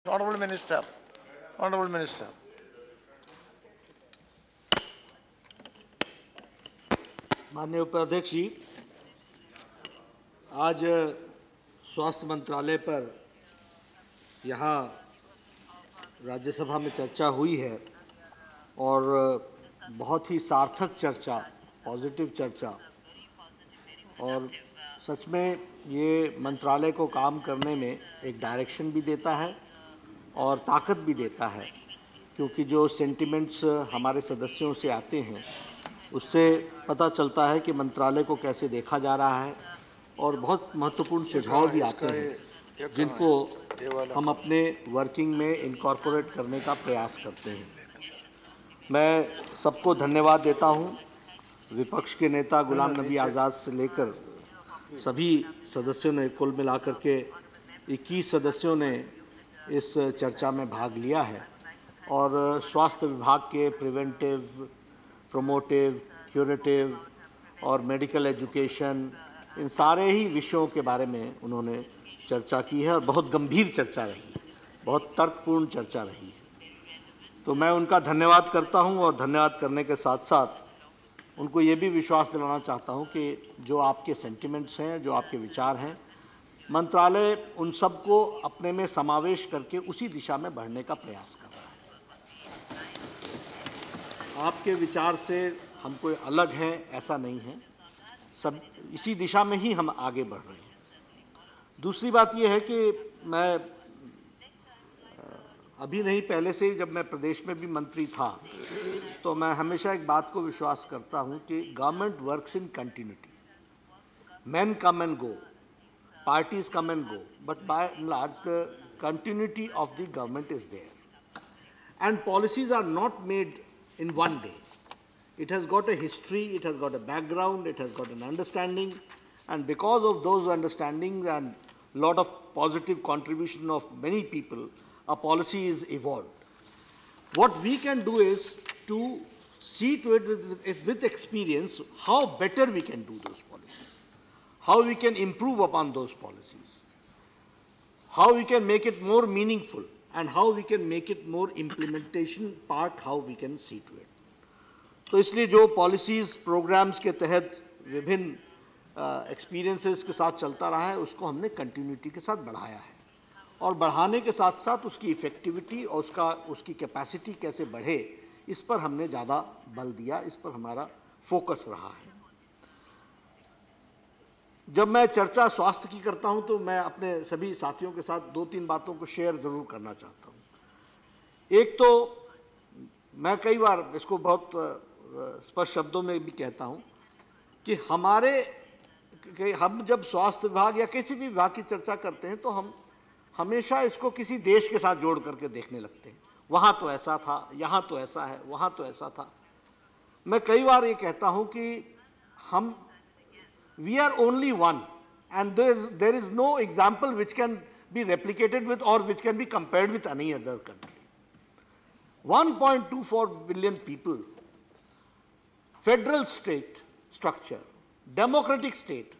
Honorable Minister. Honorable Minister. माननीय उपाध्यक्ष जी, आज स्वास्थ्य मंत्रालय पर यहाँ राज्यसभा में चर्चा हुई है और बहुत ही सार्थक चर्चा, पॉजिटिव चर्चा, और सच में ये मंत्रालय को काम करने में एक डायरेक्शन भी देता है और ताकत भी देता है, क्योंकि जो सेंटिमेंट्स हमारे सदस्यों से आते हैं उससे पता चलता है कि मंत्रालय को कैसे देखा जा रहा है और बहुत महत्वपूर्ण सुझाव भी आते हैं जिनको हम अपने वर्किंग में इनकॉर्पोरेट करने का प्रयास करते हैं। मैं सबको धन्यवाद देता हूं, विपक्ष के नेता गुलाम नबी आज़ाद से लेकर सभी सदस्यों ने, कुल मिलाकर के 21 सदस्यों ने इस चर्चा में भाग लिया है और स्वास्थ्य विभाग के प्रिवेंटिव, प्रोमोटिव, क्यूरेटिव और मेडिकल एजुकेशन, इन सारे ही विषयों के बारे में उन्होंने चर्चा की है और बहुत गंभीर चर्चा रही है, बहुत तर्कपूर्ण चर्चा रही है। तो मैं उनका धन्यवाद करता हूं और धन्यवाद करने के साथ साथ उनको ये भी विश्वास दिलाना चाहता हूं कि जो आपके सेंटिमेंट्स हैं, जो आपके विचार हैं, मंत्रालय उन सब को अपने में समावेश करके उसी दिशा में बढ़ने का प्रयास कर रहा है। आपके विचार से हम कोई अलग हैं ऐसा नहीं है, सब इसी दिशा में ही हम आगे बढ़ रहे हैं। दूसरी बात यह है कि मैं अभी नहीं, पहले से ही जब मैं प्रदेश में भी मंत्री था तो मैं हमेशा एक बात को विश्वास करता हूं कि government works in continuity. Men come and go, parties come and go, but by and large the continuity of the government is there. And policies are not made in one day. It has got a history, it has got a background, it has got an understanding, and because of those understandings and lot of positive contribution of many people, a policy is evolved. What we can do is to see to it with experience how better we can do those policies, how we can improve upon those policies, how we can make it more meaningful, and how we can make it more implementation part, how we can see to it. तो इसलिए जो policies programmes के तहत विभिन्न experiences के साथ चलता रहा है उसको हमने कंटिन्यूटी के साथ बढ़ाया है और बढ़ाने के साथ साथ उसकी इफ़ेक्टिविटी और उसकी कैपेसिटी कैसे बढ़े, इस पर हमने ज़्यादा बल दिया, इस पर हमारा फोकस रहा है। जब मैं चर्चा स्वास्थ्य की करता हूं तो मैं अपने सभी साथियों के साथ 2-3 बातों को शेयर ज़रूर करना चाहता हूं। एक तो मैं कई बार इसको बहुत स्पष्ट शब्दों में भी कहता हूं कि हम जब स्वास्थ्य विभाग या किसी भी विभाग की चर्चा करते हैं तो हम हमेशा इसको किसी देश के साथ जोड़ करके देखने लगते हैं। वहाँ तो ऐसा था, यहाँ तो ऐसा है, वहाँ तो ऐसा था। मैं कई बार ये कहता हूँ कि we are only one and there is no example which can be replicated with or which can be compared with any other country. 1.24 billion people, federal state structure, democratic state,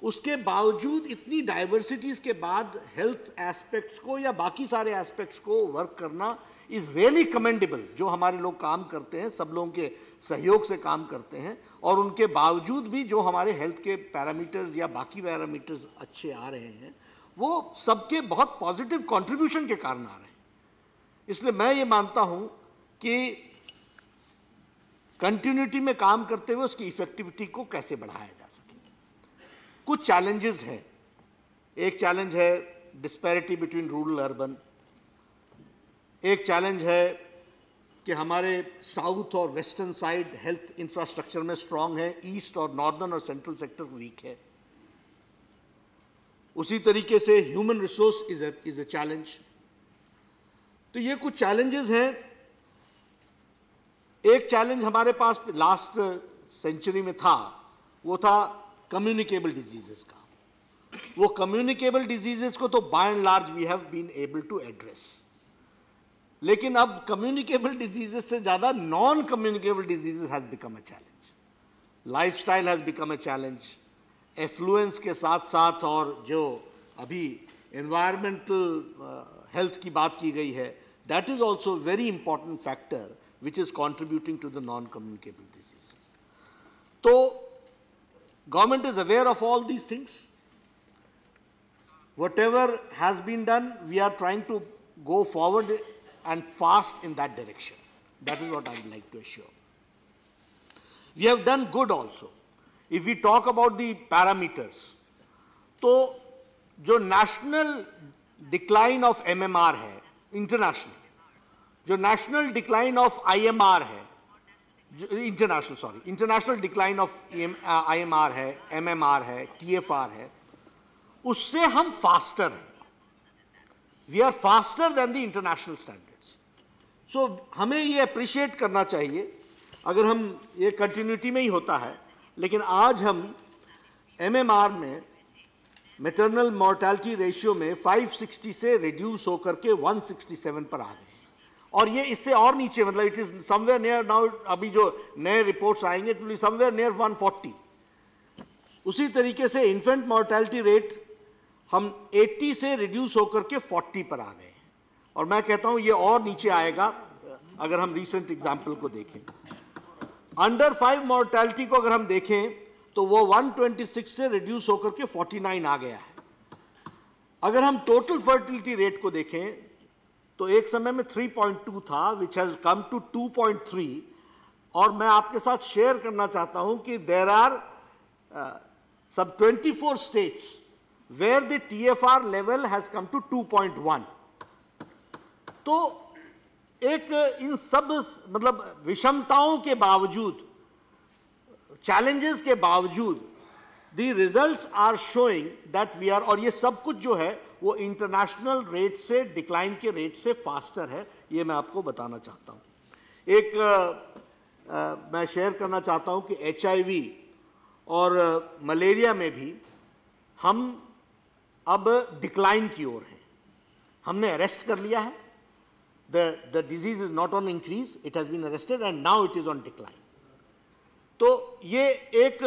उसके बावजूद इतनी डाइवर्सिटीज़ के बाद health aspects को या बाकी सारे aspects को वर्क करना इज़ रियली कमेंडेबल। जो हमारे लोग काम करते हैं, सब लोगों के सहयोग से काम करते हैं और उनके बावजूद भी जो हमारे हेल्थ के पैरामीटर्स या बाकी पैरामीटर्स अच्छे आ रहे हैं, वो सबके बहुत पॉजिटिव कंट्रीब्यूशन के कारण आ रहे हैं। इसलिए मैं ये मानता हूँ कि कंटिन्यूटी में काम करते हुए उसकी इफेक्टिविटी को कैसे बढ़ाया जा सके। कुछ चैलेंजेस हैं। एक चैलेंज है डिस्पैरिटी बिटवीन रूरल अर्बन, एक चैलेंज है कि हमारे साउथ और वेस्टर्न साइड हेल्थ इंफ्रास्ट्रक्चर में स्ट्रांग है, ईस्ट और नॉर्दर्न और सेंट्रल सेक्टर वीक है। उसी तरीके से human resource is a challenge. तो ये कुछ चैलेंजेस हैं। एक चैलेंज हमारे पास लास्ट सेंचुरी में था, वो था कम्युनिकेबल डिजीजेस का। वो कम्युनिकेबल डिजीजेस को तो by and large we have been able to address, लेकिन अब कम्युनिकेबल डिजीजेस से ज़्यादा non communicable diseases has become a challenge. Lifestyle has become a challenge. Affluence के साथ साथ और जो अभी environmental health की बात की गई है, that is also a very important factor which is contributing to the non-communicable diseases. So, government is aware of all these things. Whatever has been done, we are trying to go forward and fast in that direction. That is what I would like to assure. We have done good also. If we talk about the parameters, तो जो national decline of MMR है, international, जो national decline of IMR है, international decline of IMR है, MMR है, TFR है, उससे हम faster हैं. We are faster than the international standards. So हमें ये appreciate करना चाहिए. अगर हम ये continuity में ही होता है, लेकिन आज हम MMR में maternal mortality ratio में 560 से reduce होकर के 167 पर आ गए हैं. और ये इससे और नीचे, मतलब it is somewhere near now, अभी जो नए reports आएंगे, it will be somewhere near 140. उसी तरीके से infant mortality rate हम 80 से reduce होकर के 40 पर आ गए हैं. और मैं कहता हूँ ये और नीचे आएगा अगर हम recent example को देखें. Under 5 mortality को अगर हम देखें तो वो 126 से reduce होकर के 49 आ गया है. अगर हम total fertility rate को देखें तो एक समय में 3.2 था, which has come to 2.3. और मैं आपके साथ share करना चाहता हूं कि there are some 24 states where the TFR level has come to 2.1. तो एक इन सब मतलब विषमताओं के बावजूद, challenges के बावजूद, the results are showing that we are, और ये सब कुछ जो है वो इंटरनेशनल रेट से, डिक्लाइन के रेट से फास्टर है. ये मैं आपको बताना चाहता हूँ. एक मैं शेयर करना चाहता हूँ कि HIV और मलेरिया में भी हम अब डिक्लाइन की ओर हैं. हमने अरेस्ट कर लिया है. The disease is not on increase, it has been arrested and now it is on decline. तो ये एक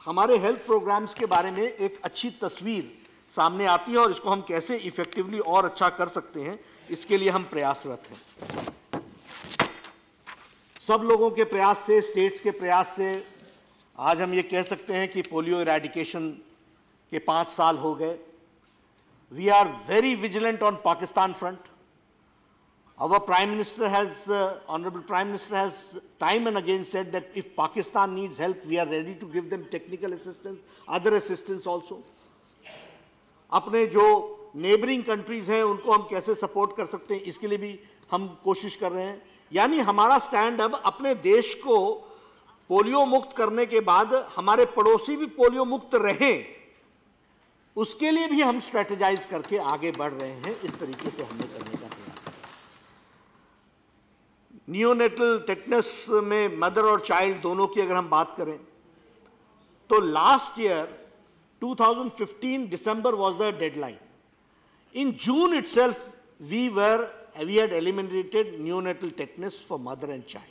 हमारे हेल्थ प्रोग्राम्स के बारे में एक अच्छी तस्वीर सामने आती है और इसको हम कैसे इफेक्टिवली और अच्छा कर सकते हैं, इसके लिए हम प्रयासरत हैं. सब लोगों के प्रयास से, स्टेट्स के प्रयास से आज हम ये कह सकते हैं कि पोलियो इरेडिकेशन के 5 साल हो गए. We are very vigilant on Pakistan front. Our Prime Minister has, Honorable Prime Minister has time and again said that if Pakistan needs help, we are ready to give them technical assistance, other assistance also. अपने जो neighboring countries हैं उनको हम कैसे support कर सकते हैं, इसके लिए भी हम कोशिश कर रहे हैं. यानी हमारा stand अब अपने देश को पोलियो मुक्त करने के बाद हमारे पड़ोसी भी पोलियो मुक्त रहें, उसके लिए भी हम strategize करके आगे बढ़ रहे हैं. इस तरीके से हमने करने का नियोनेटल टेटनस में मदर और चाइल्ड दोनों की अगर हम बात करें तो last year 2015 December was the deadline. In June itself we had eliminated neonatal tetanus for mother and child,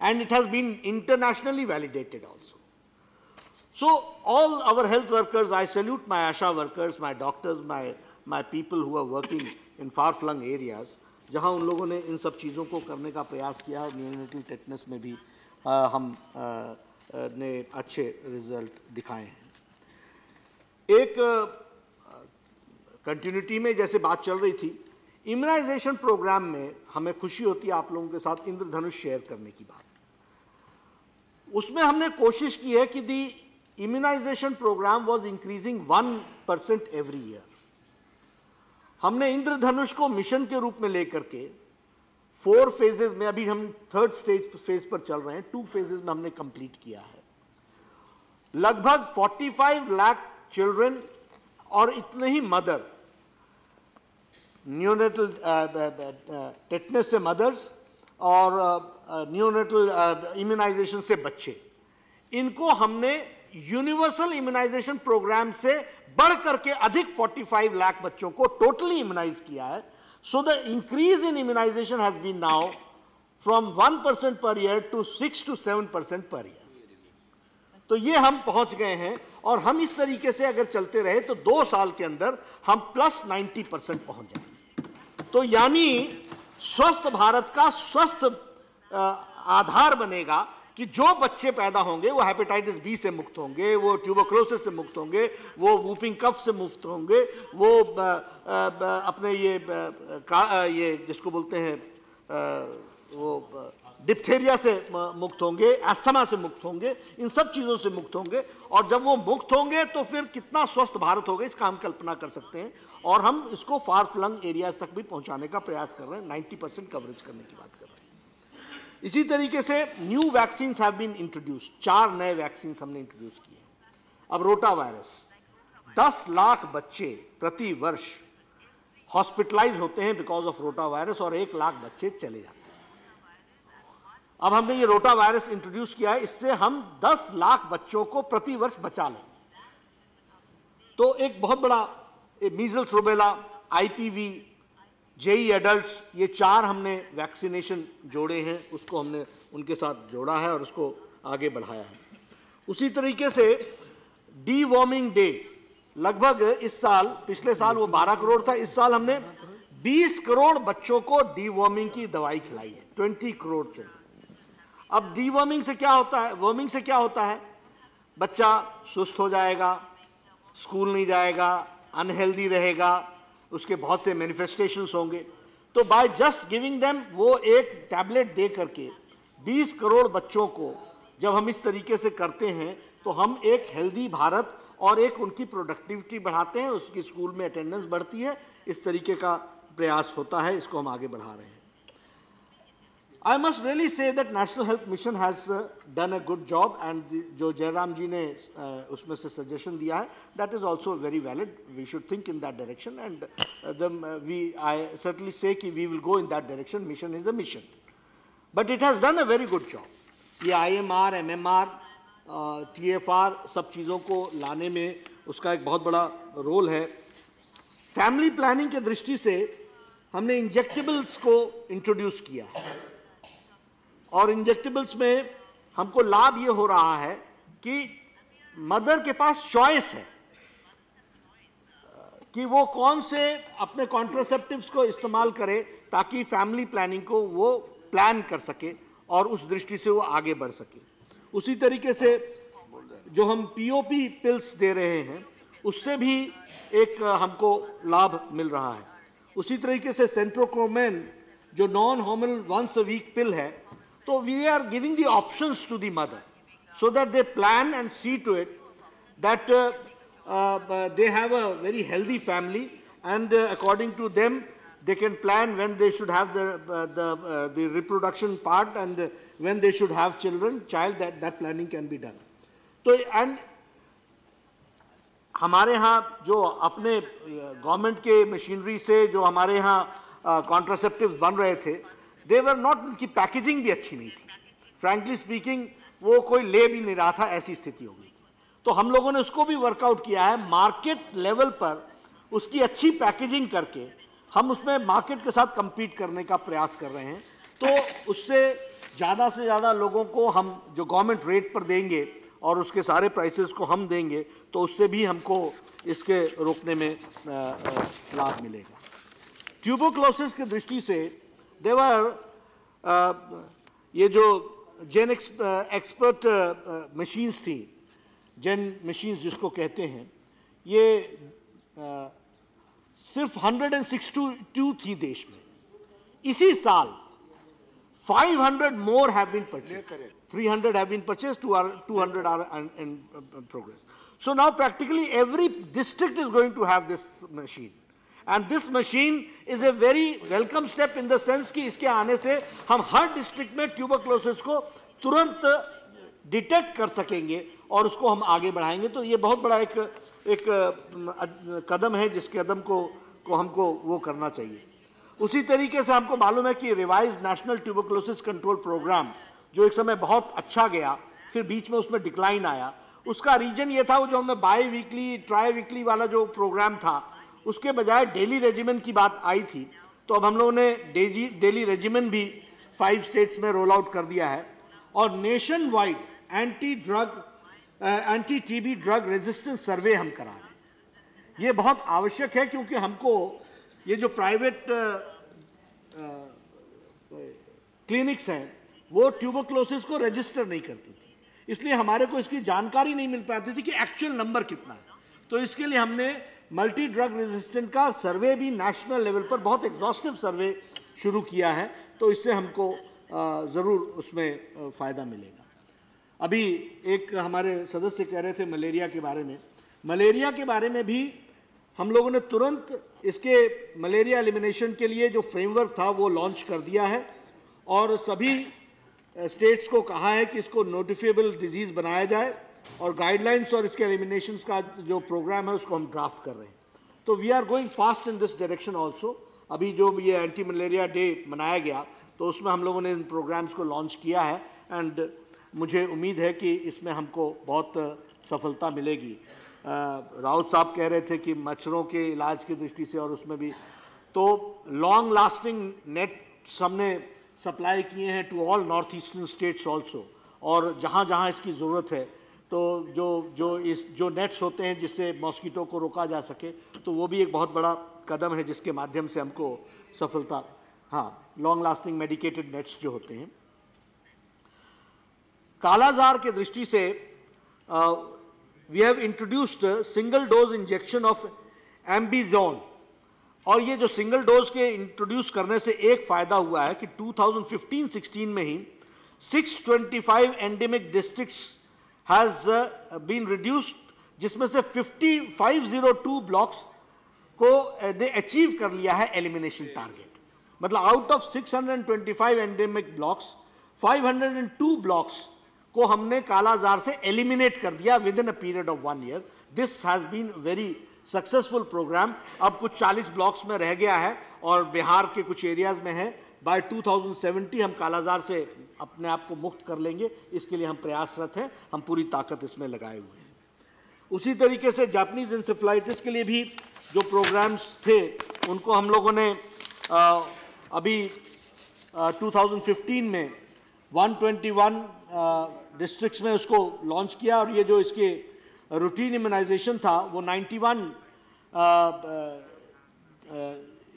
and it has been internationally validated also. So all our health workers, I salute my ASHA workers, my doctors, my people who are working in far-flung areas, जहाँ उन लोगों ने इन सब चीज़ों को करने का प्रयास किया. न्यूनेटल टेटनस में भी हम ने अच्छे रिजल्ट दिखाए हैं. एक कंटिन्यूटी में जैसे बात चल रही थी, इम्यूनाइजेशन प्रोग्राम में हमें खुशी होती है आप लोगों के साथ इंद्रधनुष शेयर करने की बात. उसमें हमने कोशिश की है कि the immunisation programme was increasing 1% every year. हमने इंद्रधनुष को मिशन के रूप में लेकर के 4 फेजेस में, अभी हम 3rd फेज पर चल रहे हैं, 2 फेजेस में हमने कंप्लीट किया है. लगभग 45 लाख चिल्ड्रन और इतने ही मदर, न्यूनेटल टेटनस से मदर्स और न्यूनेटल इम्यूनाइजेशन से बच्चे, इनको हमने यूनिवर्सल इम्यूनाइजेशन प्रोग्राम से बढ़ करके अधिक 45 लाख बच्चों को टोटली इम्यूनाइज किया है. So the increase in immunization has been now from 1% per year to 6 to 7% per year. तो ये हम पहुंच गए हैं और हम इस तरीके से अगर चलते रहे तो 2 साल के अंदर हम प्लस 90% पहुंच जाएंगे। तो यानी स्वस्थ भारत का स्वस्थ आधार बनेगा कि जो बच्चे पैदा होंगे वो हेपेटाइटिस बी से मुक्त होंगे, वो ट्यूबरक्लोसिस से मुक्त होंगे, वो वूपिंग कफ से मुक्त होंगे, वो अपने ये जिसको बोलते हैं वो डिप्थेरिया से मुक्त होंगे, अस्थमा से मुक्त होंगे, इन सब चीज़ों से मुक्त होंगे। और जब वो मुक्त होंगे तो फिर कितना स्वस्थ भारत होगा इसका हम कल्पना कर सकते हैं। और हम इसको फार फ्लंग एरियाज तक भी पहुंचाने का प्रयास कर रहे हैं, 90% कवरेज करने की बात कर रहे हैं। इसी तरीके से new vaccines have been introduced, 4 नए वैक्सीन्स हमने इंट्रोड्यूस किए हैं। अब रोटा वायरस, 10 लाख बच्चे प्रति वर्ष हॉस्पिटलाइज होते हैं बिकॉज ऑफ रोटा वायरस और 1 लाख बच्चे चले जाते हैं। अब हमने ये रोटा वायरस इंट्रोड्यूस किया है, इससे हम 10 लाख बच्चों को प्रति वर्ष बचा लेंगे। तो एक बहुत बड़ा measles, rubella, IPV, JE adults, ये 4 हमने वैक्सीनेशन जोड़े हैं, उसको हमने उनके साथ जोड़ा है और उसको आगे बढ़ाया है। उसी तरीके से डीवॉर्मिंग डे, लगभग इस साल, पिछले साल वो 12 करोड़ था, इस साल हमने 20 करोड़ बच्चों को डीवॉर्मिंग की दवाई खिलाई है, 20 करोड़ से। अब डीवॉर्मिंग से क्या होता है, वर्मिंग से क्या होता है, बच्चा सुस्त हो जाएगा, स्कूल नहीं जाएगा, अनहेल्दी रहेगा, उसके बहुत से मैनिफेस्टेशंस होंगे। तो बाय जस्ट गिविंग देम वो एक टैबलेट दे करके 20 करोड़ बच्चों को जब हम इस तरीके से करते हैं तो हम एक हेल्दी भारत और एक उनकी प्रोडक्टिविटी बढ़ाते हैं, उसकी स्कूल में अटेंडेंस बढ़ती है, इस तरीके का प्रयास होता है, इसको हम आगे बढ़ा रहे हैं। I must really say that National Health Mission has done a good job, and जो जयराम जी ने उसमें से suggestion दिया है, that is also very valid. We should think in that direction, and I certainly say कि we will go in that direction. Mission is a mission, but it has done a very good job. ये IMR, MMR, TFR सब चीज़ों को लाने में उसका एक बहुत बड़ा रोल है। फैमिली प्लानिंग के दृष्टि से हमने इंजेक्टेबल्स को इंट्रोड्यूस किया है, और इंजेक्टेबल्स में हमको लाभ ये हो रहा है कि मदर के पास चॉइस है कि वो कौन से अपने कॉन्ट्रासेप्टिव्स को इस्तेमाल करे ताकि फैमिली प्लानिंग को वो प्लान कर सके और उस दृष्टि से वो आगे बढ़ सके। उसी तरीके से जो हम पीओपी पिल्स दे रहे हैं उससे भी एक हमको लाभ मिल रहा है। उसी तरीके से सेंट्रोक्रोमेन जो non hormonal once a week pill है, तो we are giving the options to the mother so that they plan and see to it that they have a very healthy family, and according to them they can plan when they should have the reproduction part and when they should have child, that planning can be done. तो and हमारे यहाँ जो अपने government के machinery से जो हमारे यहाँ कॉन्ट्रासेप्टिव्स बन रहे थे, दे वर नॉट, उनकी पैकेजिंग भी अच्छी नहीं थी, फ्रैंकली स्पीकिंग वो कोई ले भी नहीं रहा था, ऐसी स्थिति हो गई। तो हम लोगों ने उसको भी वर्कआउट किया है, मार्केट लेवल पर उसकी अच्छी पैकेजिंग करके हम उसमें मार्केट के साथ compete करने का प्रयास कर रहे हैं। तो उससे ज़्यादा से ज़्यादा लोगों को हम जो गवर्नमेंट रेट पर देंगे और उसके सारे प्राइसेस को हम देंगे, तो उससे भी हमको इसके रोकने में लाभ मिलेगा। ट्यूबरक्लोसिस की दृष्टि से ये जो जेन एक्सपर्ट मशीन्स थी, जेन मशीन्स जिसको कहते हैं, ये सिर्फ 162 थी देश में। इसी साल 500 more have been purchased, 300 have been purchased, 200 are in progress. So now practically every district is going to have this machine. And this machine is a very welcome step in the sense कि इसके आने से हम हर district में tuberculosis को तुरंत detect कर सकेंगे और उसको हम आगे बढ़ाएंगे। तो ये बहुत बड़ा एक कदम है जिस कदम को हमको वो करना चाहिए। उसी तरीके से हमको मालूम है कि revised national tuberculosis control programme जो एक समय बहुत अच्छा गया, फिर बीच में उसमें डिक्लाइन आया। उसका रीजन ये था, वो जो हमने बाई वीकली ट्राई वीकली वाला जो प्रोग्राम था, उसके बजाय डेली रेजिमेंट की बात आई थी। तो अब हम लोगों ने डेली रेजिमेंट भी 5 स्टेट्स में रोल आउट कर दिया है, और nationwide anti drug anti TB drug resistance survey हम करा रहे हैं। ये बहुत आवश्यक है क्योंकि हमको ये जो प्राइवेट क्लिनिक्स हैं वो ट्यूबरक्लोसिस को रजिस्टर नहीं करती थी, इसलिए हमारे को इसकी जानकारी नहीं मिल पाती थी कि एक्चुअल नंबर कितना है। तो इसके लिए हमने मल्टी ड्रग रेजिस्टेंट का सर्वे भी नेशनल लेवल पर बहुत एग्जॉस्टिव सर्वे शुरू किया है, तो इससे हमको ज़रूर उसमें फ़ायदा मिलेगा। अभी एक हमारे सदस्य कह रहे थे मलेरिया के बारे में। मलेरिया के बारे में भी हम लोगों ने तुरंत इसके मलेरिया एलिमिनेशन के लिए जो फ्रेमवर्क था वो लॉन्च कर दिया है और सभी स्टेट्स को कहा है कि इसको नोटिफिएबल डिजीज़ बनाया जाए और गाइडलाइंस और इसके एलिमिनेशंस का जो प्रोग्राम है उसको हम ड्राफ्ट कर रहे हैं। तो we are going fast in this direction also. अभी जो ये एंटी मलेरिया डे मनाया गया तो उसमें हम लोगों ने इन प्रोग्राम्स को लॉन्च किया है एंड मुझे उम्मीद है कि इसमें हमको बहुत सफलता मिलेगी। राउत साहब कह रहे थे कि मच्छरों के इलाज की दृष्टि से और उसमें भी तो लॉन्ग लास्टिंग नेट्स हमने सप्लाई किए हैं to all north eastern states also, और जहाँ जहाँ इसकी ज़रूरत है तो जो नेट्स होते हैं जिससे मॉस्किटो को रोका जा सके, तो वो भी एक बहुत बड़ा कदम है जिसके माध्यम से हमको सफलता, हाँ, लॉन्ग लास्टिंग मेडिकेटेड नेट्स जो होते हैं। कालाजार के दृष्टि से we have introduced single dose injection of Ambisome, और ये जो सिंगल डोज के इंट्रोड्यूस करने से एक फ़ायदा हुआ है कि 2015-16 में ही 625 endemic districts has been reduced, जिसमें से 502 ब्लॉक्स को दे अचीव कर लिया है एलिमिनेशन टारगेट। मतलब out of 625 endemic blocks 502 blocks को हमने कालाजार से एलिमिनेट कर दिया within a period of 1 year. This has been very successful programme. अब कुछ 40 ब्लॉक्स में रह गया है और बिहार के कुछ एरियाज में है। बाय 2070 हम कालाजार से अपने आप को मुक्त कर लेंगे, इसके लिए हम प्रयासरत हैं, हम पूरी ताकत इसमें लगाए हुए हैं। उसी तरीके से जापानीज इंसेफ्लाइटिस के लिए भी जो प्रोग्राम्स थे उनको हम लोगों ने अभी 2015 में 121 डिस्ट्रिक्ट्स में उसको लॉन्च किया, और ये जो इसके रूटीन इम्यूनाइजेशन था वो 91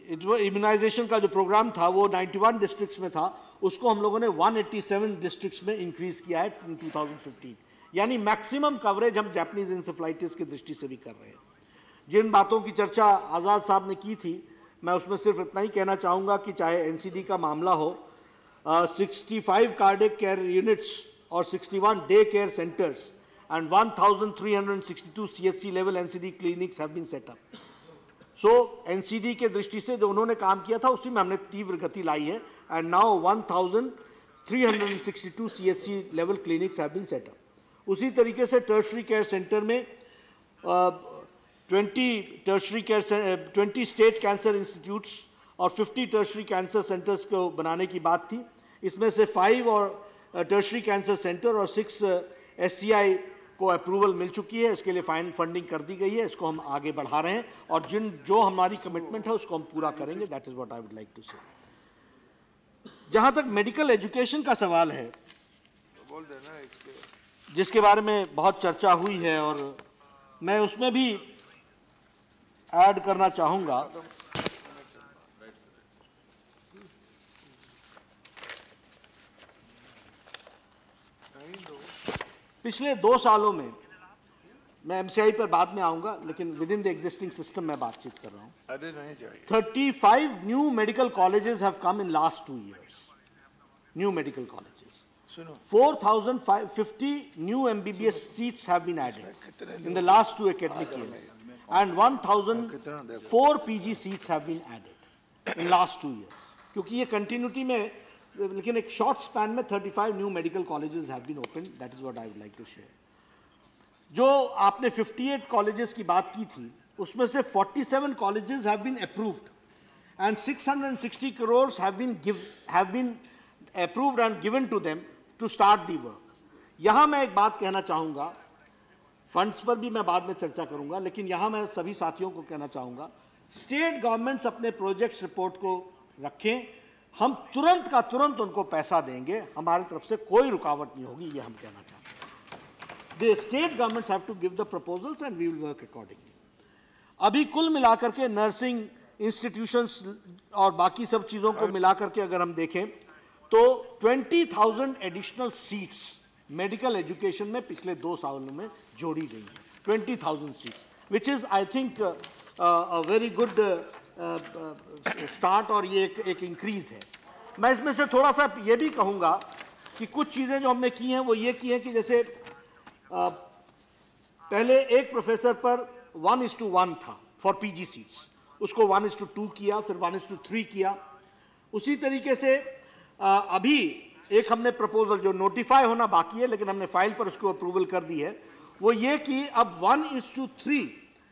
इम्यूनाइजेशन का जो प्रोग्राम था वो 91 डिस्ट्रिक्ट्स में था, उसको हम लोगों ने 187 डिस्ट्रिक्ट्स में इंक्रीज किया है इन 2015। यानी मैक्सिमम कवरेज हम जापानीज इंसेफ्लाइटिस की दृष्टि से भी कर रहे हैं। जिन बातों की चर्चा आज़ाद साहब ने की थी, मैं उसमें सिर्फ इतना ही कहना चाहूँगा कि चाहे एनसीडी का मामला हो, 65 कार्डियक केयर यूनिट्स और 61 day care centres and 1,362 CHC level NCD clinics have been set up. So NCD के दृष्टि से जो उन्होंने काम किया था उसी में हमने तीव्र गति लाई है, and now 1,362 CHC level clinics have been set up. उसी तरीके से टर्शरी केयर सेंटर में 20 स्टेट कैंसर इंस्टीट्यूट्स और 50 टर्शरी कैंसर सेंटर्स को बनाने की बात थी। इसमें से 5 और टर्शरी कैंसर सेंटर और 6 SCI को अप्रूवल मिल चुकी है। इसके लिए फंडिंग कर दी गई है, इसको हम आगे बढ़ा रहे हैं और जो हमारी कमिटमेंट है उसको हम पूरा करेंगे। That is what I would like to say. जहां तक मेडिकल एजुकेशन का सवाल है, बोल देना इसके, जिसके बारे में बहुत चर्चा हुई है और मैं उसमें भी ऐड करना चाहूँगा। पिछले 2 सालों में, मैं MCI पर बाद में आऊँगा, लेकिन with in the existing system में बातचीत कर रहा हूँ। 35 new medical colleges have come in last 2 years. New medical colleges. 4,050 new MBBS seats have been added in the last 2 academic years, and 1,004 PG seats have been added in last 2 years. क्योंकि ये continuity में, लेकिन एक short span में 35 new medical colleges have been open. That is what I would like to share. जो आपने 58 colleges की बात की थी, उसमें से 47 colleges have been approved and 660 crores have been approved and given to them to start the work. यहाँ मैं एक बात कहना चाहूँगा, फंड्स पर भी मैं बाद में चर्चा करूँगा, लेकिन यहाँ मैं सभी साथियों को कहना चाहूँगा, स्टेट गवर्नमेंट्स अपने प्रोजेक्ट्स रिपोर्ट को रखें, हम तुरंत का तुरंत उनको पैसा देंगे, हमारी तरफ से कोई रुकावट नहीं होगी, ये हम कहना चाहते हैं। the state governments have to give the proposals and we will work accordingly. अभी कुल मिलाकर के नर्सिंग इंस्टीट्यूशंस और बाकी सब चीज़ों को मिलाकर के अगर हम देखें तो 20,000 एडिशनल सीट्स मेडिकल एजुकेशन में पिछले 2 सालों में जोड़ी गई हैं, 20,000 seats, which is I think a very good start, और ये एक इंक्रीज है। मैं इसमें से थोड़ा सा ये भी कहूँगा कि कुछ चीज़ें जो हमने की हैं वो ये की हैं कि जैसे पहले एक प्रोफेसर पर 1:1 था फॉर पीजी सीट्स, उसको 1:2 किया, फिर 1:3 किया। उसी तरीके से अभी एक हमने प्रपोजल जो नोटिफाई होना बाकी है लेकिन हमने फाइल पर उसको अप्रूवल कर दी है, वो ये कि अब 1:3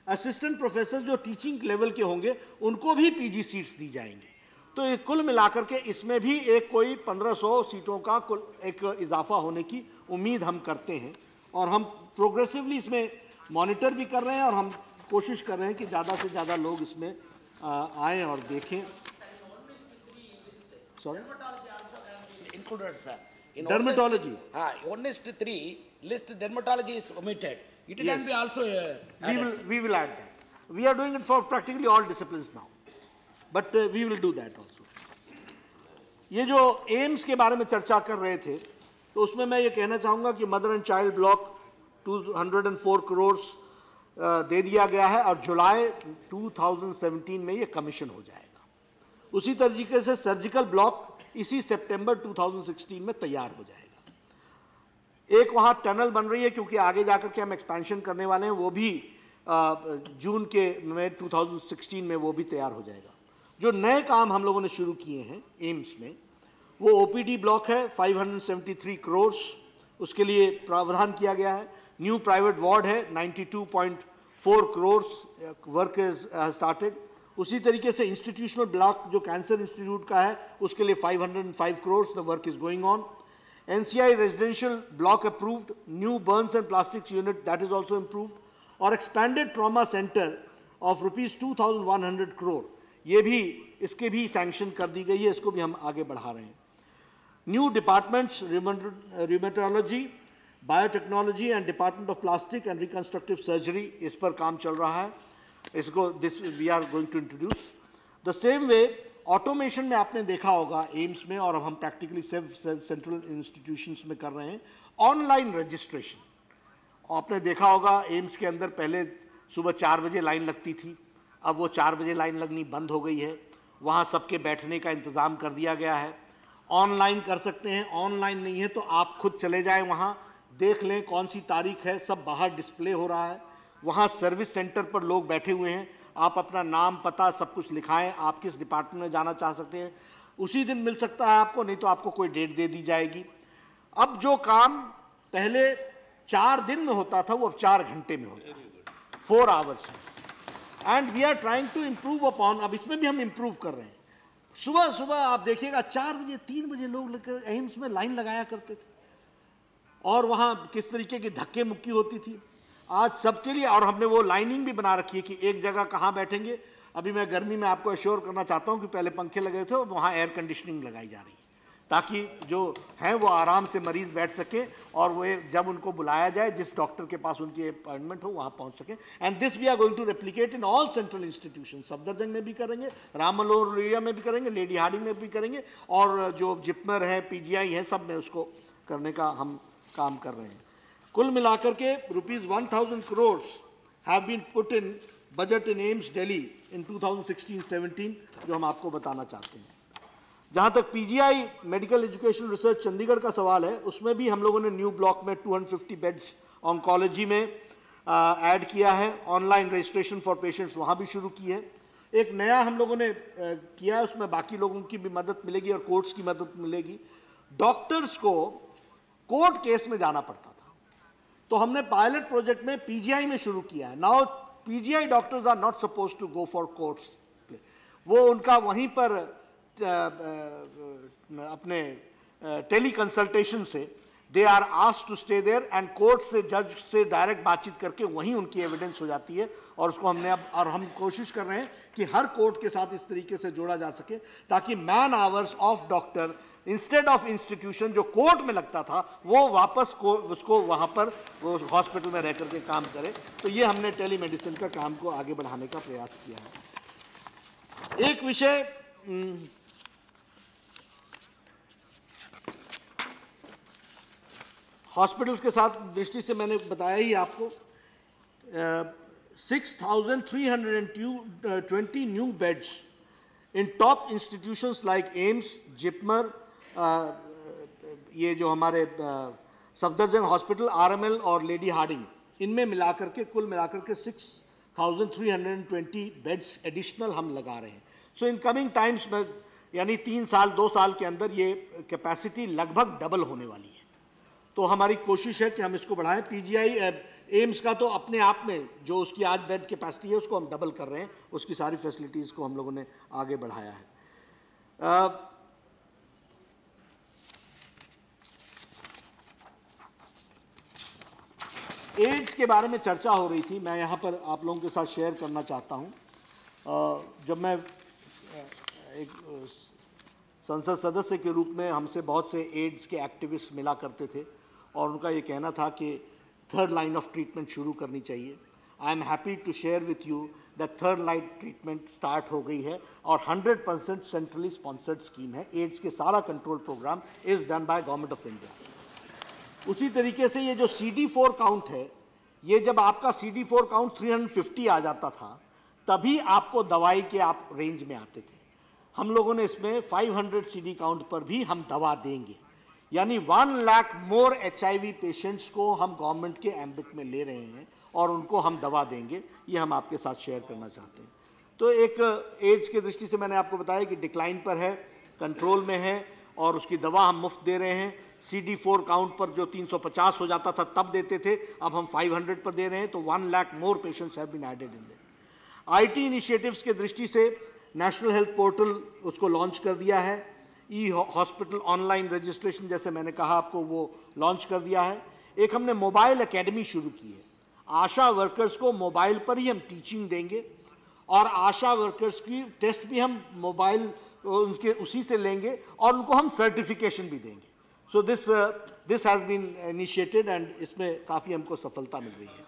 असिस्टेंट प्रोफेसर जो टीचिंग लेवल के होंगे उनको भी पीजी सीट्स दी जाएंगे। तो ये कुल मिलाकर के इसमें भी एक कोई 1500 सीटों का कुल एक इजाफा होने की उम्मीद हम करते हैं, और हम प्रोग्रेसिवली इसमें मॉनिटर भी कर रहे हैं और हम कोशिश कर रहे हैं कि ज़्यादा से ज़्यादा लोग इसमें आएँ और देखें। Sorry, included, sir. In Dermatology. 1:3 list dermatology is omitted. It can be also added. we will add that. We are doing it for practically all disciplines now, but we will do that also. ये जो AIIMS के बारे में चर्चा कर रहे थे तो उसमें मैं ये कहना चाहूँगा कि mother and child block 204 crore दे दिया गया है और जुलाई 2017 में ये कमीशन हो जाएगा। उसी तरीके से सर्जिकल ब्लॉक इसी सितंबर 2016 में तैयार हो जाएगा। एक वहाँ टनल बन रही है क्योंकि आगे जाकर के हम एक्सपेंशन करने वाले हैं, वो भी जून के में 2016 में वो भी तैयार हो जाएगा। जो नए काम हम लोगों ने शुरू किए हैं एम्स में वो ओपीडी ब्लॉक है 573 करोड़, उसके लिए प्रावधान किया गया है। न्यू प्राइवेट वार्ड है 92.4 करोड़, वर्क इज स्टार्टेड। उसी तरीके से इंस्टीट्यूशनल ब्लॉक जो कैंसर इंस्टीट्यूट का है उसके लिए 505 crore, the work is going on. NCI residential block approved, new burns and plastics unit that is also improved, और expanded trauma centre of ₹2100 crore, ये भी इसके भी सैंक्शन कर दी गई है, इसको भी हम आगे बढ़ा रहे हैं। New departments rheumatology, biotechnology and department of plastic and reconstructive surgery, इस पर काम चल रहा है, इसको this we are going to introduce. The same way automation में आपने देखा होगा एम्स में, और हम प्रैक्टिकली सेंट्रल इंस्टीट्यूशंस में कर रहे हैं ऑनलाइन रजिस्ट्रेशन। आपने देखा होगा एम्स के अंदर पहले सुबह 4 बजे लाइन लगती थी, अब वो 4 बजे लाइन लगनी बंद हो गई है। वहाँ सबके बैठने का इंतज़ाम कर दिया गया है, ऑनलाइन कर सकते हैं। ऑनलाइन नहीं है तो आप खुद चले जाएं, वहाँ देख लें कौन सी तारीख है, सब बाहर डिस्प्ले हो रहा है। वहाँ सर्विस सेंटर पर लोग बैठे हुए हैं, आप अपना नाम पता सब कुछ लिखाएं, आप किस डिपार्टमेंट में जाना चाह सकते हैं, उसी दिन मिल सकता है आपको, नहीं तो आपको कोई डेट दे दी जाएगी। अब जो काम पहले 4 दिन में होता था वो अब 4 घंटे में होता है, 4 आवर्स में। And we are trying to improve upon, अब इसमें भी हम इम्प्रूव कर रहे हैं। सुबह सुबह आप देखिएगा 4 बजे 3 बजे लोग लेकर एम्स में लाइन लगाया करते थे, और वहाँ किस तरीके की धक्के मुक्की होती थी। आज सबके लिए, और हमने वो लाइनिंग भी बना रखी है कि एक जगह कहाँ बैठेंगे। अभी मैं गर्मी में आपको एश्योर करना चाहता हूँ कि पहले पंखे लगे थे और वहाँ एयर कंडीशनिंग लगाई जा रही है, ताकि जो हैं वो आराम से मरीज बैठ सके और वो जब उनको बुलाया जाए जिस डॉक्टर के पास उनकी अपॉइंटमेंट हो वहाँ पहुँच सके। And this we are going to replicate in all central institution. Safdarjung में भी करेंगे, राम मनोहर लोहिया में भी करेंगे, लेडी हार्डिंग में भी करेंगे, और जो जिपमर है, पीजीआई है, सब में उसको करने का हम काम कर रहे हैं। कुल मिलाकर के ₹1000 crore have been put in budget in AIIMS Delhi in 2016-17, जो हम आपको बताना चाहते हैं। जहाँ तक PGI medical education research Chandigarh का सवाल है, उसमें भी हम लोगों ने न्यू ब्लॉक में 250 बेड्स ऑन्कोलॉजी में ऐड किया है। ऑनलाइन रजिस्ट्रेशन फॉर पेशेंट्स वहाँ भी शुरू की है। एक नया हम लोगों ने किया है, उसमें बाकी लोगों की भी मदद मिलेगी और कोर्ट्स की मदद मिलेगी। डॉक्टर्स को कोर्ट केस में जाना पड़ता था, तो हमने पायलट प्रोजेक्ट में पीजीआई में शुरू किया है। Now PGI doctors are not suppose to go for courts, वो उनका वहीं पर अपने टेली कंसल्टेशन से they are asked to stay there, and court से जज से डायरेक्ट बातचीत करके वहीं उनकी एविडेंस हो जाती है। और उसको हमने अब, और हम कोशिश कर रहे हैं कि हर कोर्ट के साथ इस तरीके से जोड़ा जा सके ताकि man hours of doctor instead of institution जो कोर्ट में लगता था वो वापस उसको वहाँ पर वो हॉस्पिटल में रह करके काम करे। तो ये हमने टेलीमेडिसिन का काम को आगे बढ़ाने का प्रयास किया है। एक विषय हॉस्पिटल्स के साथ दृष्टि से मैंने बताया ही आपको, 6,320 new beds in top institutions like AIIMS, JIPMER, ये जो हमारे सफदरजंग हॉस्पिटल, RML और लेडी हार्डिंग, इनमें मिलाकर के कुल मिलाकर के 6,320 बेड्स एडिशनल हम लगा रहे हैं। सो इन कमिंग टाइम्स में यानी 3 साल 2 साल के अंदर ये कैपेसिटी लगभग डबल होने वाली है। तो हमारी कोशिश है कि हम इसको बढ़ाएं। PGI एम्स का तो अपने आप में जो उसकी आज बेड कैपेसिटी है उसको हम डबल कर रहे हैं, उसकी सारी फैसिलिटीज़ को हम लोगों ने आगे बढ़ाया है। एड्स के बारे में चर्चा हो रही थी, मैं यहाँ पर आप लोगों के साथ शेयर करना चाहता हूँ। जब मैं एक संसद सदस्य के रूप में हमसे बहुत से एड्स के एक्टिविस्ट मिला करते थे और उनका ये कहना था कि थर्ड लाइन ऑफ ट्रीटमेंट शुरू करनी चाहिए। I am happy to share with you that third line treatment start हो गई है और 100% सेंट्रली स्पॉन्सर्ड स्कीम है। एड्स के सारा control programme is done by government of India. उसी तरीके से ये जो CD4 काउंट है, ये जब आपका CD4 काउंट 350 आ जाता था तभी आपको दवाई के आप रेंज में आते थे। हम लोगों ने इसमें 500 CD काउंट पर भी हम दवा देंगे, यानी 1 लाख मोर HIV पेशेंट्स को हम गवर्नमेंट के एम्बिट में ले रहे हैं और उनको हम दवा देंगे। ये हम आपके साथ शेयर करना चाहते हैं। तो एक एड्स की दृष्टि से मैंने आपको बताया कि डिक्लाइन पर है, कंट्रोल में है और उसकी दवा हम मुफ्त दे रहे हैं। CD4 काउंट पर जो 350 हो जाता था तब देते थे, अब हम 500 पर दे रहे हैं। तो 1 lakh more patients have been added in that. IT initiatives के दृष्टि से नेशनल हेल्थ पोर्टल उसको लॉन्च कर दिया है। हॉस्पिटल ऑनलाइन रजिस्ट्रेशन जैसे मैंने कहा आपको वो लॉन्च कर दिया है। एक हमने मोबाइल एकेडमी शुरू की है। आशा वर्कर्स को मोबाइल पर ही हम टीचिंग देंगे और आशा वर्कर्स की टेस्ट भी हम मोबाइल उनके उसी से लेंगे और उनको हम सर्टिफिकेशन भी देंगे। So this has been initiated and इसमें काफ़ी हमको सफलता मिल रही है।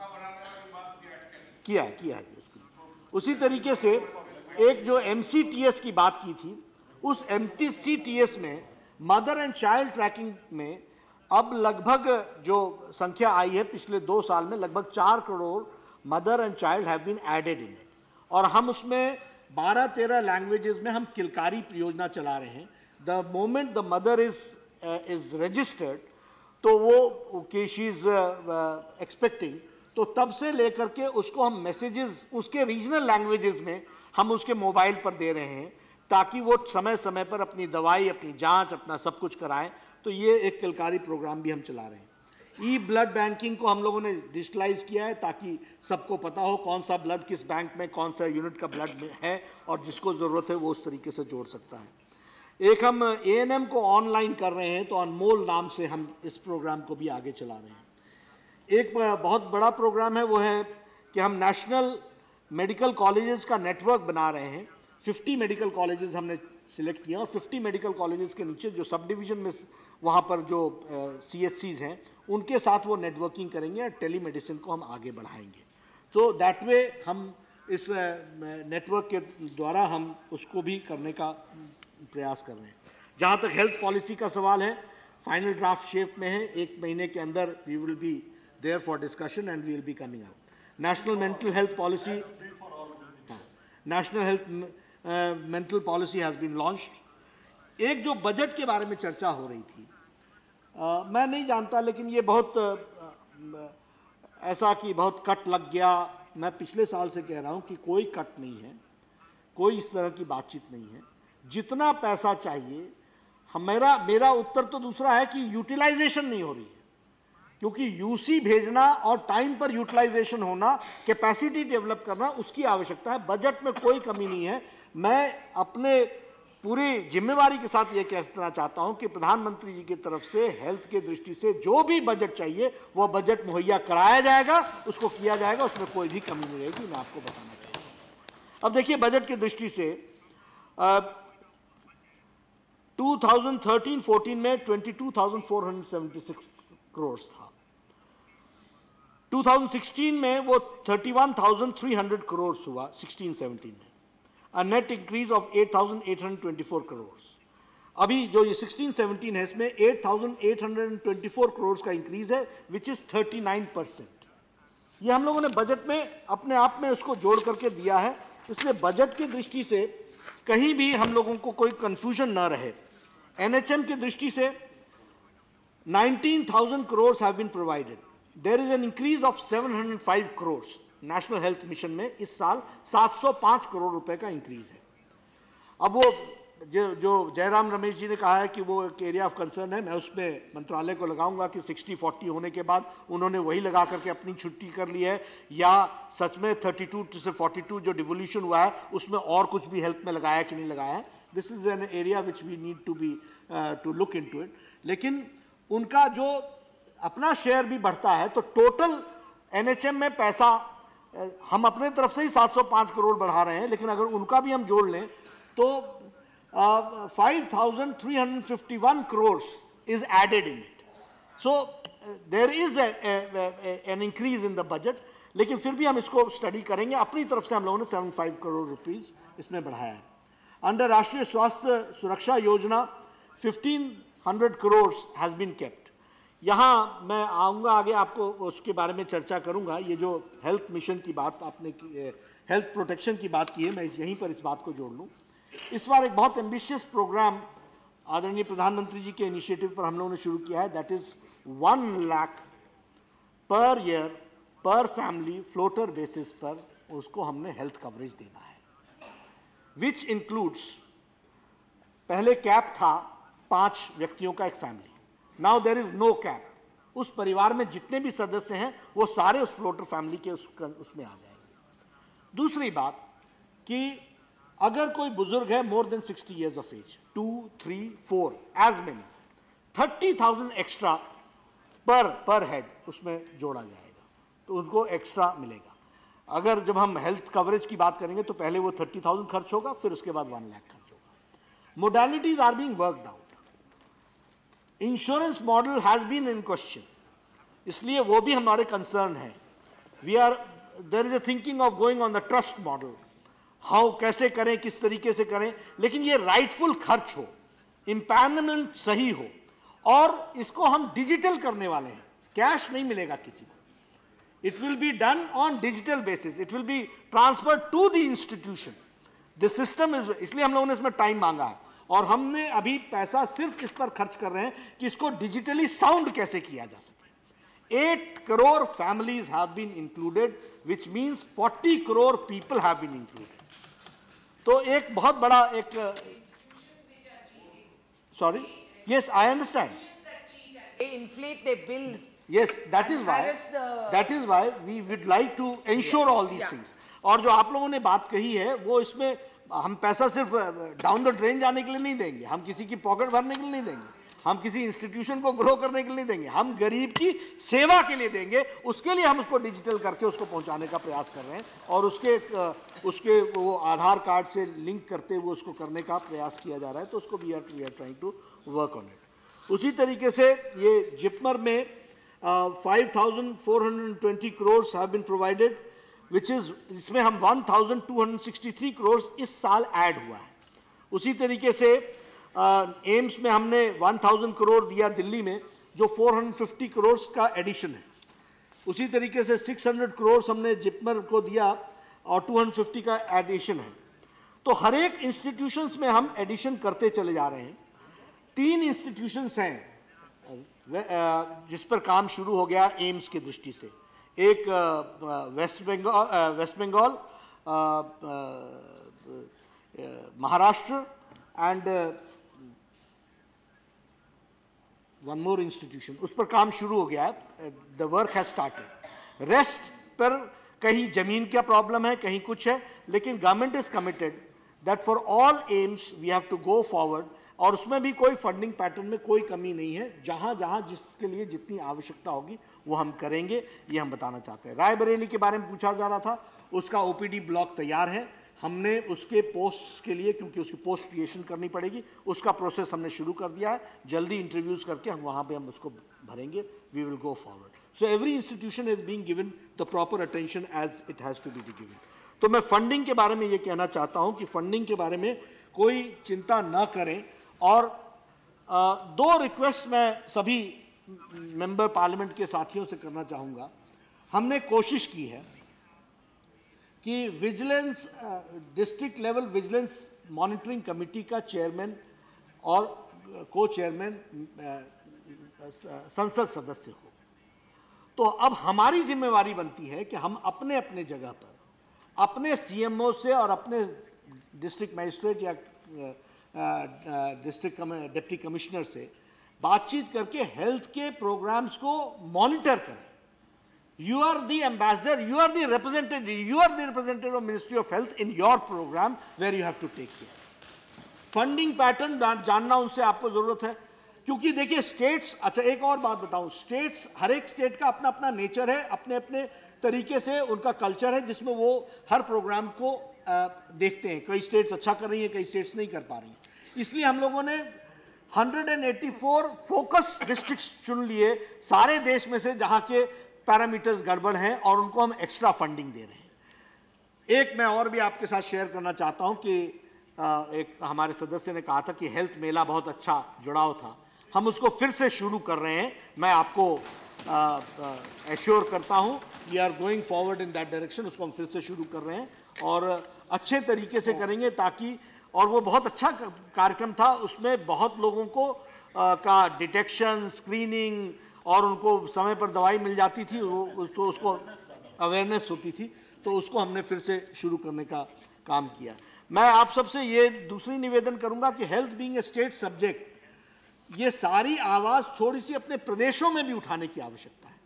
किया है उसको। उसी तरीके से एक जो MCTS की बात की थी, उस MCTS में मदर एंड चाइल्ड ट्रैकिंग में अब लगभग जो संख्या आई है पिछले 2 साल में, लगभग 4 crore mother and child have been added in it. और हम उसमें 12-13 लैंग्वेजेस में हम किलकारी परियोजना चला रहे हैं। The moment the mother is registered, तो वो कि शी इज एक्सपेक्टिंग, तो तब से लेकर के उसको हम मैसेजेस उसके रीजनल लैंग्वेजेस में हम उसके मोबाइल पर दे रहे हैं ताकि वो समय समय पर अपनी दवाई, अपनी जांच, अपना सब कुछ कराएं। तो ये एक किलकारी प्रोग्राम भी हम चला रहे हैं। ब्लड बैंकिंग को हम लोगों ने डिजिटलाइज किया है ताकि सबको पता हो कौन सा ब्लड किस बैंक में, कौन सा यूनिट का ब्लड में है और जिसको ज़रूरत है वो उस तरीके से जोड़ सकता है। एक हम ANM को ऑनलाइन कर रहे हैं, तो अनमोल नाम से हम इस प्रोग्राम को भी आगे चला रहे हैं। एक बहुत बड़ा प्रोग्राम है, वो है कि हम नेशनल मेडिकल कॉलेजेस का नेटवर्क बना रहे हैं। 50 मेडिकल कॉलेजेस हमने सिलेक्ट किया और 50 मेडिकल कॉलेजेस के नीचे जो सब डिवीज़न में वहाँ पर जो CHCs हैं उनके साथ वो नेटवर्किंग करेंगे और टेलीमेडिसिन को हम आगे बढ़ाएंगे। तो दैट वे हम इस नेटवर्क के द्वारा हम उसको भी करने का प्रयास कर रहे हैं। जहाँ तक हेल्थ पॉलिसी का सवाल है, फाइनल ड्राफ्ट शेप में है। 1 महीने के अंदर we will be there for discussion and we will be coming out. National mental health policy, national health mental policy has been launched. एक जो बजट के बारे में चर्चा हो रही थी, मैं नहीं जानता, लेकिन ये बहुत ऐसा कि बहुत कट लग गया। मैं पिछले साल से कह रहा हूँ कि कोई कट नहीं है, कोई इस तरह की बातचीत नहीं है। जितना पैसा चाहिए, मेरा उत्तर तो दूसरा है कि यूटिलाइजेशन नहीं हो रही है, क्योंकि UC भेजना और टाइम पर यूटिलाइजेशन होना, कैपेसिटी डेवलप करना, उसकी आवश्यकता है। बजट में कोई कमी नहीं है। मैं अपने पूरी जिम्मेवारी के साथ ये कहना चाहता हूं कि प्रधानमंत्री जी की तरफ से हेल्थ के दृष्टि से जो भी बजट चाहिए वो बजट मुहैया कराया जाएगा, उसको किया जाएगा, उसमें कोई भी कमी नहीं रहेगी। मैं आपको बताना चाहता हूँ। अब देखिए, बजट की दृष्टि से 2013-14 में 22,476 करोड़ था। 2016 में वो 31,300 करोड़ हुआ 16-17 में, a net increase of 8,824 crore. अभी जो ये 16-17 है इसमें 8,824 करोड़ का इंक्रीज है, विच इज 39%। ये हम लोगों ने बजट में अपने आप में उसको जोड़ करके दिया है, इसलिए बजट की दृष्टि से कहीं भी हम लोगों को कोई कंफ्यूजन ना रहे। एनएचएम की दृष्टि से 19,000 crore have been provided. There is an increase of 705 crore. National health mission में इस साल 705 करोड़ रुपए का इंक्रीज है। अब वो जो जयराम रमेश जी ने कहा है कि वो एक एरिया ऑफ कंसर्न है, मैं उसमें मंत्रालय को लगाऊंगा कि 60-40 होने के बाद उन्होंने वही लगा करके अपनी छुट्टी कर ली है, या सच में 32 से 42 जो डिवोल्यूशन हुआ है उसमें और कुछ भी हेल्थ में लगाया कि नहीं लगाया है। This is an area which we need to look into it. लेकिन उनका जो अपना शेयर भी बढ़ता है, तो टोटल एनएचएम में पैसा हम अपने तरफ से ही 705 करोड़ बढ़ा रहे हैं, लेकिन अगर उनका भी हम जोड़ लें तो 5,351 crores is added in it. So there is an increase in the budget, लेकिन फिर भी हम इसको स्टडी करेंगे। अपनी तरफ से हम लोगों ने 75 करोड़ रुपीस इसमें बढ़ाया है। अंडर राष्ट्रीय स्वास्थ्य सुरक्षा योजना 1,500 करोड़ हैज बीन केप्ट। यहाँ मैं आऊँगा आगे, आपको उसके बारे में चर्चा करूँगा। ये जो हेल्थ मिशन की बात आपने की, हेल्थ प्रोटेक्शन की बात की है, मैं यहीं पर इस बात को जोड़ लूँ। इस बार एक बहुत एम्बिशियस प्रोग्राम आदरणीय प्रधानमंत्री जी के इनिशिएटिव पर हम लोगों ने शुरू किया है, that is 1 lakh per year पर फैमिली फ्लोटर बेसिस पर उसको हमने हेल्थ कवरेज देना है, विच इंक्लूड्स, पहले कैप था 5 व्यक्तियों का एक family, now there is no cap. उस परिवार में जितने भी सदस्य हैं वो सारे उस फ्लोटर फैमिली के उसमें आ जाएंगे। दूसरी बात कि अगर कोई बुजुर्ग है more than 60 years of age, 2, 3, 4 as many, 30,000 extra पर हेड उसमें जोड़ा जाएगा, तो उनको एक्स्ट्रा मिलेगा। अगर जब हम हेल्थ कवरेज की बात करेंगे तो पहले वो 30,000 खर्च होगा, फिर उसके बाद 1 लाख खर्च होगा। Modalities are being worked out. Insurance model has been in question, इसलिए वो भी हमारे कंसर्न है। There is a thinking of going on the trust model, how कैसे करें, किस तरीके से करें, लेकिन ये राइटफुल खर्च हो, इम्पैनमेंट सही हो, और इसको हम डिजिटल करने वाले हैं, कैश नहीं मिलेगा किसी को। It will be done on digital basis, it will be transfer to the institution. The system is, इसलिए हम लोगों ने इसमें टाइम मांगा है, और हमने अभी पैसा सिर्फ इस पर खर्च कर रहे हैं कि इसको डिजिटली साउंड कैसे किया जा सके। 8 crore families have been included, which means 40 crore people have been included. तो एक बहुत बड़ा एक, sorry, yes, I understand. They inflate their bills. Yes, that is why we would like to ensure all these things. और जो आप लोगों ने बात कही है वो इसमें हम पैसा सिर्फ डाउन द ड्रेन जाने के लिए नहीं देंगे, हम किसी की पॉकेट भरने के लिए नहीं देंगे, हम किसी इंस्टीट्यूशन को ग्रो करने के लिए नहीं देंगे, हम गरीब की सेवा के लिए देंगे। उसके लिए हम उसको डिजिटल करके उसको पहुंचाने का प्रयास कर रहे हैं, और उसके वो आधार कार्ड से लिंक करते हुए उसको करने का प्रयास किया जा रहा है, तो उसको we are trying to work on it. उसी तरीके से ये जिपमर में 5,420 crore have been provided, which is, इसमें हम 1,263 करोड़ इस साल ऐड हुआ है। उसी तरीके से एम्स में हमने 1,000 करोड़ दिया दिल्ली में, जो 450 करोड़ का एडिशन है। उसी तरीके से 600 करोड़ हमने जिपमर को दिया और 250 का एडिशन है। तो हर एक इंस्टीट्यूशंस में हम एडिशन करते चले जा रहे हैं। 3 इंस्टीट्यूशंस हैं जिस पर काम शुरू हो गया एम्स की दृष्टि से, एक West Bengal, Maharashtra, and one more institution, उस पर काम शुरू हो गया है, the work has started. Rest पर कहीं जमीन का प्रॉब्लम है, कहीं कुछ है, लेकिन government is committed that for all AIIMS we have to go forward, और उसमें भी कोई फंडिंग पैटर्न में कोई कमी नहीं है। जहां जहां जिसके लिए जितनी आवश्यकता होगी वो हम करेंगे, ये हम बताना चाहते हैं। रायबरेली के बारे में पूछा जा रहा था, उसका ओपीडी ब्लॉक तैयार है, हमने उसके पोस्ट के लिए, क्योंकि उसकी पोस्ट क्रिएशन करनी पड़ेगी, उसका प्रोसेस हमने शुरू कर दिया है। जल्दी इंटरव्यूज़ करके हम वहाँ पे हम उसको भरेंगे। We will go forward. So every institution is being given the proper attention as it has to be given. तो मैं फंडिंग के बारे में ये कहना चाहता हूँ कि फंडिंग के बारे में कोई चिंता न करें। और दो रिक्वेस्ट मैं सभी मेंबर पार्लियामेंट के साथियों से करना चाहूँगा। हमने कोशिश की है कि vigilance district level vigilance monitoring committee का चेयरमैन और को चेयरमैन संसद सदस्य हो। तो अब हमारी जिम्मेवारी बनती है कि हम अपने अपने जगह पर अपने सीएमओ से और अपने डिस्ट्रिक्ट मजिस्ट्रेट या डिस्ट्रिक्ट डिप्टी कमिश्नर से बातचीत करके हेल्थ के प्रोग्राम्स को मॉनिटर करें। You are the ambassador, you are the representative of Ministry of Health in your program where you have to take care. Funding pattern जानना उनसे आपको जरूरत है, क्योंकि देखिए स्टेट्स, अच्छा एक और बात बताऊं, स्टेट्स, हर एक स्टेट का अपना अपना नेचर है, अपने अपने तरीके से उनका कल्चर है जिसमें वो हर प्रोग्राम को देखते हैं। कई स्टेट्स अच्छा कर रही हैं, कई स्टेट्स नहीं कर पा रही हैं। इसलिए हम लोगों ने 184 फोकस डिस्ट्रिक्ट्स चुन लिए सारे देश में से जहां के पैरामीटर्स गड़बड़ हैं, और उनको हम एक्स्ट्रा फंडिंग दे रहे हैं। एक मैं और भी आपके साथ शेयर करना चाहता हूं कि एक हमारे सदस्य ने कहा था कि हेल्थ मेला बहुत अच्छा जुड़ाव था, हम उसको फिर से शुरू कर रहे हैं। मैं आपको एश्योर करता हूं we are going forward in that direction. उसको हम फिर से शुरू कर रहे हैं और अच्छे तरीके से करेंगे ताकि, और वो बहुत अच्छा कार्यक्रम था, उसमें बहुत लोगों को का डिटेक्शन, स्क्रीनिंग और उनको समय पर दवाई मिल जाती थी, वो तो उसको अवेयरनेस होती थी, तो उसको हमने फिर से शुरू करने का काम किया। मैं आप सबसे ये दूसरी निवेदन करूंगा कि health being a state subject, ये सारी आवाज़ थोड़ी सी अपने प्रदेशों में भी उठाने की आवश्यकता है,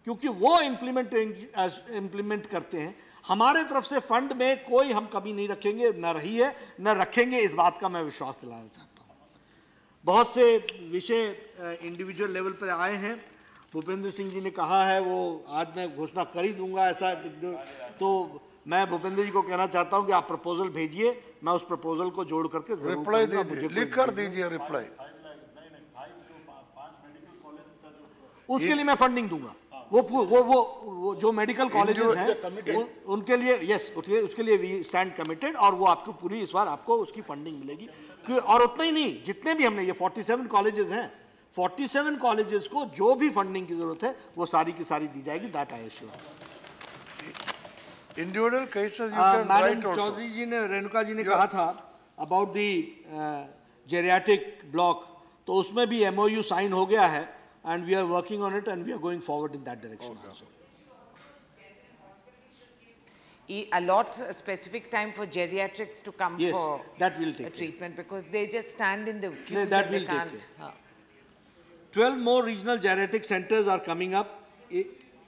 क्योंकि वो इम्प्लीमेंट करते हैं। हमारे तरफ से फंड में कोई हम कमी नहीं रखेंगे, न रही है न रखेंगे, इस बात का मैं विश्वास दिलाना चाहता हूँ। बहुत से विषय इंडिविजुअल लेवल पर आए हैं। भूपेंद्र सिंह जी ने कहा है, वो आज मैं घोषणा कर ही दूंगा ऐसा, तो मैं भूपेंद्र जी को कहना चाहता हूं कि आप प्रपोजल भेजिए, मैं उस प्रपोजल को जोड़ करके रिप्लाई दीजिए, लिख कर दीजिए रिप्लाई। उसके लिए मैं फंडिंग दूंगा। वो जो मेडिकल कॉलेजेस हैं उनके लिए, यस, उसके लिए वी स्टैंड कमिटेड, और वो आपको पूरी इस बार आपको उसकी फंडिंग मिलेगी। और उतना ही नहीं, जितने भी हमने ये 47 कॉलेजेस हैं, 47 कॉलेजेस को जो भी फंडिंग की जरूरत है वो सारी की सारी दी जाएगी। That I assure. Individual cases you can write madam Chaudhary ji ने, रेणुका जी ने कहा था अबाउट दी जेरियाट्रिक ब्लॉक, तो उसमें भी MOU साइन हो गया है, and we are working on it and we are going forward in that direction also. Allot a specific time for geriatrics to come Yes, for that will take a treatment, because they just stand in the queues that and they will take can't. 12 more regional geriatric centers are coming up.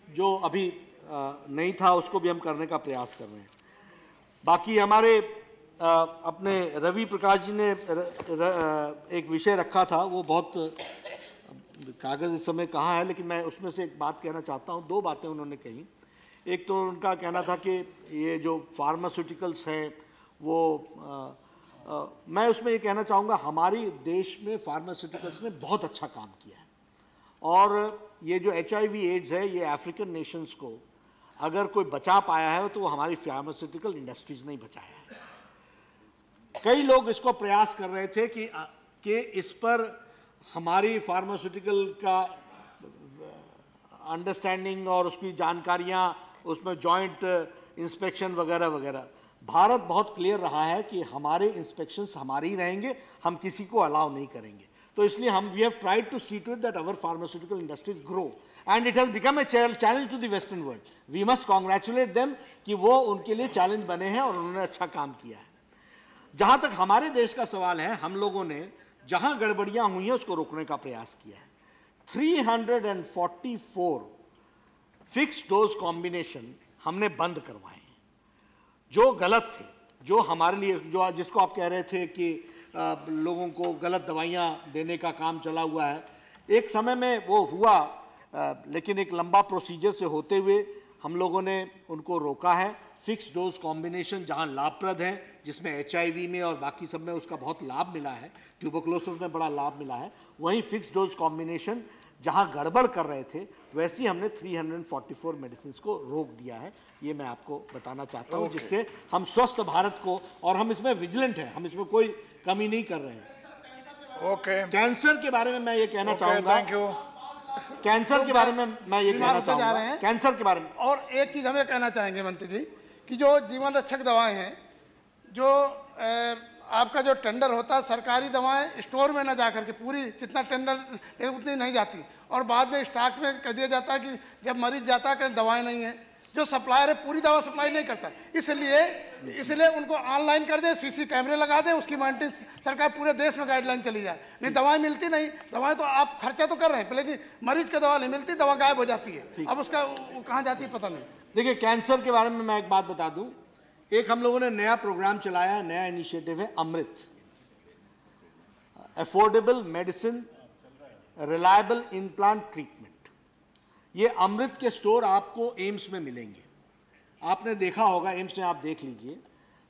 जो अभी नहीं था उसको भी हम करने का प्रयास कर रहे हैं। बाकी हमारे अपने रवि प्रकाश जी ने एक विषय रखा था, वो बहुत कागज इस समय कहाँ है, लेकिन मैं उसमें से एक बात कहना चाहता हूँ। दो बातें उन्होंने कही। एक तो उनका कहना था कि ये जो फार्मास्यूटिकल्स हैं वो मैं उसमें ये कहना चाहूँगा, हमारी देश में फार्मास्यूटिकल्स ने बहुत अच्छा काम किया है, और ये जो HIV एड्स है, ये अफ्रीकन नेशंस को अगर कोई बचा पाया है तो वो हमारी फार्मास्यूटिकल इंडस्ट्रीज नहीं बचाया है। कई लोग इसको प्रयास कर रहे थे कि इस पर हमारी फार्मास्यूटिकल का अंडरस्टैंडिंग और उसकी जानकारियां, उसमें जॉइंट इंस्पेक्शन वगैरह वगैरह। भारत बहुत क्लियर रहा है कि हमारे इंस्पेक्शंस हमारे ही रहेंगे, हम किसी को अलाउ नहीं करेंगे। तो इसलिए हम we have tried to see to it that our pharmaceutical industries grow, and it has become a challenge to the western world. We must congratulate them कि वो उनके लिए चैलेंज बने हैं और उन्होंने अच्छा काम किया है। जहाँ तक हमारे देश का सवाल है, हम लोगों ने जहाँ गड़बड़ियाँ हुई हैं उसको रोकने का प्रयास किया है। 344 फिक्स डोज कॉम्बिनेशन हमने बंद करवाए हैं जो गलत थे, जो हमारे लिए, जो जिसको आप कह रहे थे कि लोगों को गलत दवाइयाँ देने का काम चला हुआ है। एक समय में वो हुआ, लेकिन एक लंबा प्रोसीजर से होते हुए हम लोगों ने उनको रोका है। फिक्स डोज कॉम्बिनेशन जहां लाभप्रद है, जिसमें HIV में और बाकी सब में उसका बहुत लाभ मिला है, ट्यूबरकुलोसिस में बड़ा लाभ मिला है, वहीं फिक्स डोज कॉम्बिनेशन जहां गड़बड़ कर रहे थे वैसे ही हमने 344 मेडिसिन को रोक दिया है। ये मैं आपको बताना चाहता हूं, जिससे हम स्वस्थ भारत को, और हम इसमें विजिलेंट हैं, हम इसमें कोई कमी नहीं कर रहे हैं। ओके, कैंसर के बारे में मैं ये कहना चाहूंगा, थैंक यू। कैंसर के बारे में मैं ये कहना चाहूंगा, कैंसर के बारे में। और एक चीज हमें कहना चाहेंगे मंत्री जी कि जो जीवन रक्षक दवाएं हैं, जो आपका जो टेंडर होता है, सरकारी दवाएं स्टोर में ना जाकर के पूरी जितना टेंडर उतनी नहीं जाती, और बाद में स्टॉक में कह दिया जाता है कि जब मरीज जाता है कि दवाएं नहीं है। जो सप्लायर है पूरी दवा सप्लाई नहीं करता, इसलिए उनको ऑनलाइन कर दे, CC कैमरे लगा दे, उसकी मेंटेनेंस सरकार पूरे देश में गाइडलाइन चली जाए। नहीं दवाएं मिलती नहीं, दवाएं तो आप खर्चा तो कर रहे हैं, लेकिन मरीज को दवा नहीं मिलती, दवा गायब हो जाती है, अब उसका कहाँ जाती है पता नहीं। देखिए, कैंसर के बारे में मैं एक बात बता दूं, एक हम लोगों ने नया प्रोग्राम चलाया है, नया इनिशिएटिव है Amrit, affordable medicine reliable implant treatment. ये अमृत के स्टोर आपको एम्स में मिलेंगे। आपने देखा होगा, एम्स में आप देख लीजिए,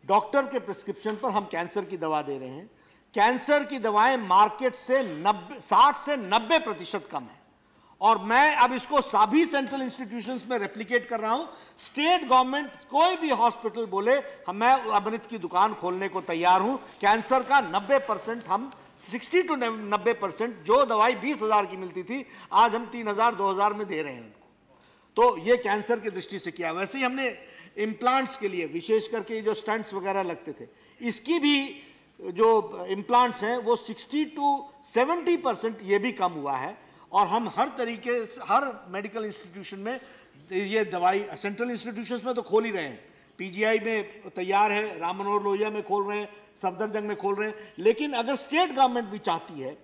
डॉक्टर के प्रिस्क्रिप्शन पर हम कैंसर की दवा दे रहे हैं। कैंसर की दवाएं मार्केट से 60 से 90% कम है, और मैं अब इसको सभी सेंट्रल इंस्टीट्यूशंस में रेप्लिकेट कर रहा हूं। स्टेट गवर्नमेंट कोई भी हॉस्पिटल बोले मैं अमृत की दुकान खोलने को तैयार हूं। कैंसर का 90% हम 60 to 90% जो दवाई 20,000 की मिलती थी, आज हम 3,000 2,000 में दे रहे हैं उनको। तो ये कैंसर की दृष्टि से किया। वैसे ही हमने इम्प्लांट्स के लिए, विशेष करके जो स्टंट्स वगैरह लगते थे, इसकी भी जो इम्प्लांट्स हैं वो 60 to 70% ये भी कम हुआ है। और हम हर तरीके, हर मेडिकल इंस्टीट्यूशन में ये दवाई, सेंट्रल इंस्टीट्यूशंस में तो खोल ही रहे हैं, PGI में तैयार है, राम मनोहर लोहिया में खोल रहे हैं, सफदरजंग में खोल रहे हैं। लेकिन अगर स्टेट गवर्नमेंट भी चाहती है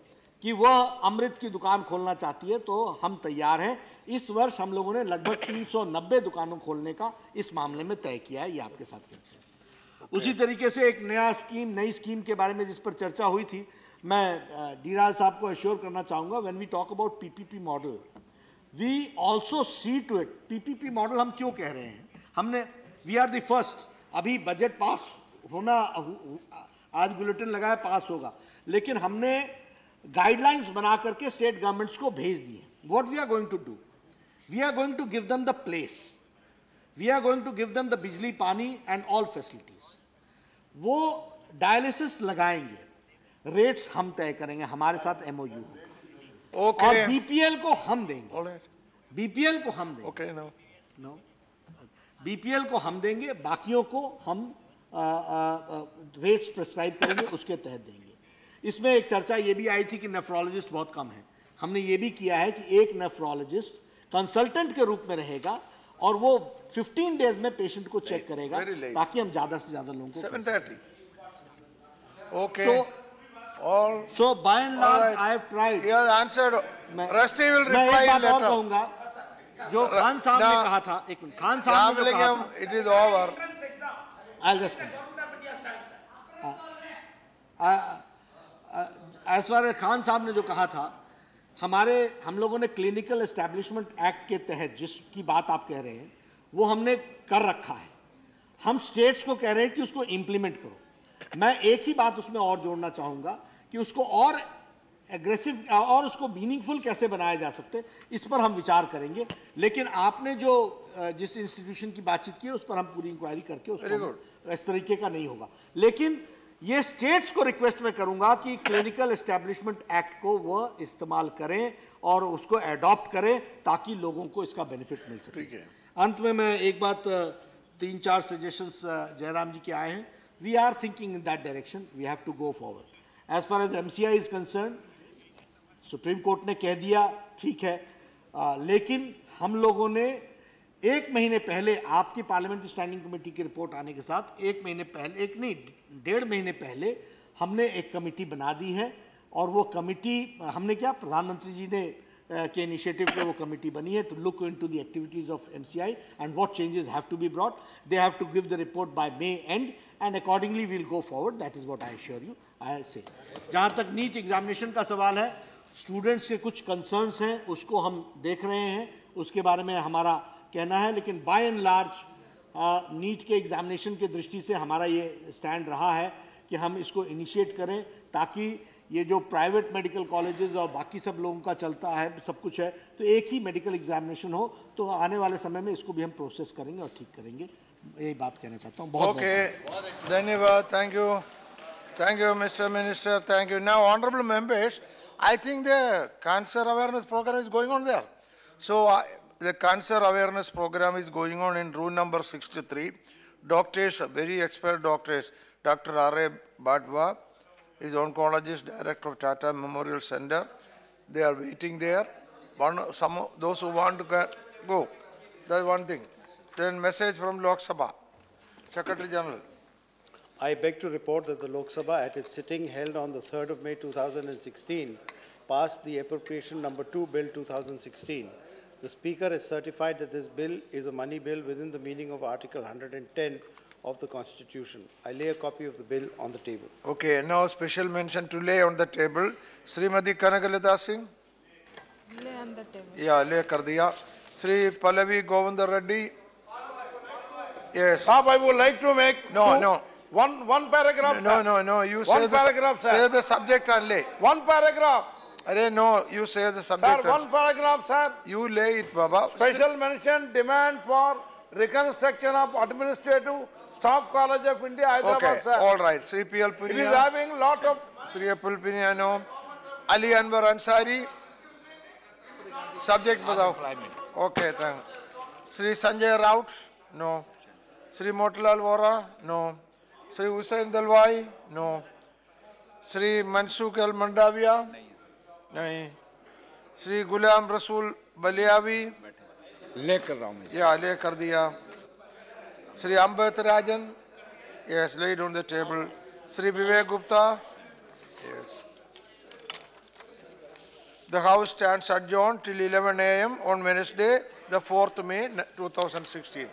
कि वह अमृत की दुकान खोलना चाहती है तो हम तैयार हैं। इस वर्ष हम लोगों ने लगभग 390 दुकानों खोलने का इस मामले में तय किया है, ये आपके साथ कहते हैं। उसी तरीके से एक नई स्कीम के बारे में जिस पर चर्चा हुई थी, मैं डी राज साहब को एश्योर करना चाहूँगा, when we talk about PPP model, we also see to it. PPP model हम क्यों कह रहे हैं, हमने वी आर द फर्स्ट, अभी बजट पास होना, आज बुलेटिन लगाया, पास होगा, लेकिन हमने गाइडलाइंस बना करके स्टेट गवर्नमेंट्स को भेज दिए। What we are going to do, we are going to give them the place, we are going to give them the bijli, paani and all facilities. वो डायलिसिस लगाएंगे, रेट्स हम तय करेंगे, हमारे साथ MOU होगा, और BPL को हम देंगे, BPL को हम देंगे, नो BPL को हम देंगे, बाकियों को हम रेट्स प्रेस्क्राइब करेंगे, उसके तहत देंगे। इसमें एक चर्चा ये भी आई थी कि नेफ्रोलॉजिस्ट बहुत कम है। हमने ये भी किया है कि एक नेफ्रोलॉजिस्ट कंसल्टेंट के रूप में रहेगा और वो 15 डेज में पेशेंट को चेक करेगा, ताकि हम ज्यादा से ज्यादा लोगों को 7:30 okay. So by and large I have tried. He has answered. Rusty will reply मैं एक बात और later. कहूंगा, जो खान साहब ने कहा था, एक मिनट, खान साहब ने जो कहा था, It is over. I'll just as far as Khan साहब ने जो कहा था, हम लोगों ने क्लिनिकल एस्टैब्लिशमेंट एक्ट के तहत जिसकी बात आप कह रहे हैं वो हमने कर रखा है। हम स्टेट्स को कह रहे हैं कि उसको इम्प्लीमेंट करो। मैं एक ही बात उसमें और जोड़ना चाहूँगा कि उसको और एग्रेसिव और उसको मीनिंगफुल कैसे बनाया जा सकते, इस पर हम विचार करेंगे। लेकिन आपने जो जिस इंस्टीट्यूशन की बातचीत की है उस पर हम पूरी इंक्वायरी करके उसको इस तरीके का नहीं होगा। लेकिन ये स्टेट्स को रिक्वेस्ट में करूंगा कि क्लिनिकल एस्टैब्लिशमेंट एक्ट को वह इस्तेमाल करें और उसको एडॉप्ट करें ताकि लोगों को इसका बेनिफिट मिल सके। अंत में मैं एक बात, 3-4 सजेशंस जयराम जी के आए हैं। We are thinking in that direction, we have to go forward. As far as MCI is concern, supreme court ने कह दिया ठीक है, लेकिन हम लोगों ने 1 महीने पहले आपकी पार्लियामेंट्री स्टैंडिंग कमेटी की रिपोर्ट आने के साथ 1 महीने पहले, 1.5 महीने पहले हमने एक कमेटी बना दी है। और वो कमेटी हमने क्या, प्रधानमंत्री जी ने के इनिशिएटिव पे वो कमेटी बनी है to look into the activities of MCI and what changes have to be brought. They have to give the report by May and accordingly we will go forward. That is what I assure you. I say जहाँ तक NEET examination का सवाल है, students के कुछ concerns हैं, उसको हम देख रहे हैं, उसके बारे में हमारा कहना है। लेकिन बाय एंड लार्ज नीट के एग्जामिनेशन के दृष्टि से हमारा ये स्टैंड रहा है कि हम इसको इनिशिएट करें, ताकि ये जो प्राइवेट मेडिकल कॉलेजेस और बाकी सब लोगों का चलता है, सब कुछ है, तो एक ही मेडिकल एग्जामिनेशन हो, तो आने वाले समय में इसको भी हम प्रोसेस करेंगे और ठीक करेंगे। यही बात कहना चाहता हूँ। बहुत Okay, धन्यवाद, thank you, Mr. Minister, thank you. Now, honorable members, I think the cancer awareness program is going on there. So, the cancer awareness program is going on in room number 63. Doctors, very expert doctors, Dr. R.A. Badwa is oncologist, director of Tata Memorial Center. They are waiting there. Those who want to go, that's one thing. Then message from Lok Sabha, Secretary General. I beg to report that the Lok Sabha, at its sitting held on the 3rd of May 2016, passed the Appropriation Number 2 Bill 2016. The Speaker has certified that this bill is a money bill within the meaning of Article 110 of the Constitution. I lay a copy of the bill on the table. Okay, now special mention to lay on the table. Srimati Kanakalata Singh. Lay on the table. Yeah, lay kar diya. Sri Pallavi Govindar Reddy. Yes. I would like to make No. one paragraph. No. You One say paragraph, sir. say the subject and lay. One paragraph. Arey, no, you say the subject. Sir, one paragraph, sir. You lay it, Baba. Special mention demand for reconstruction of administrative staff college of India, Hyderabad, Okay, sir. all right. Sri P.L. It is Punia. having lot of Sri Apul Punia, no. Ali Anwar Ansari. Subject badao. Okay, thank you. Sri Sanjay Raut. No. Sri Motilal Vora. No. Sri Hussain Dalwai. No. Sri Mansukh Al Mandavia. नहीं. Sri Gulam Rasul Baliavi. लेकर रहा हूँ मैं। Yeah, lay kar diya. Sri Ambet Rajan. Yes, laid on the table. Sri Vivek Gupta. Yes. The House stands adjourned till 11 a.m. on Wednesday, the 4th May 2016.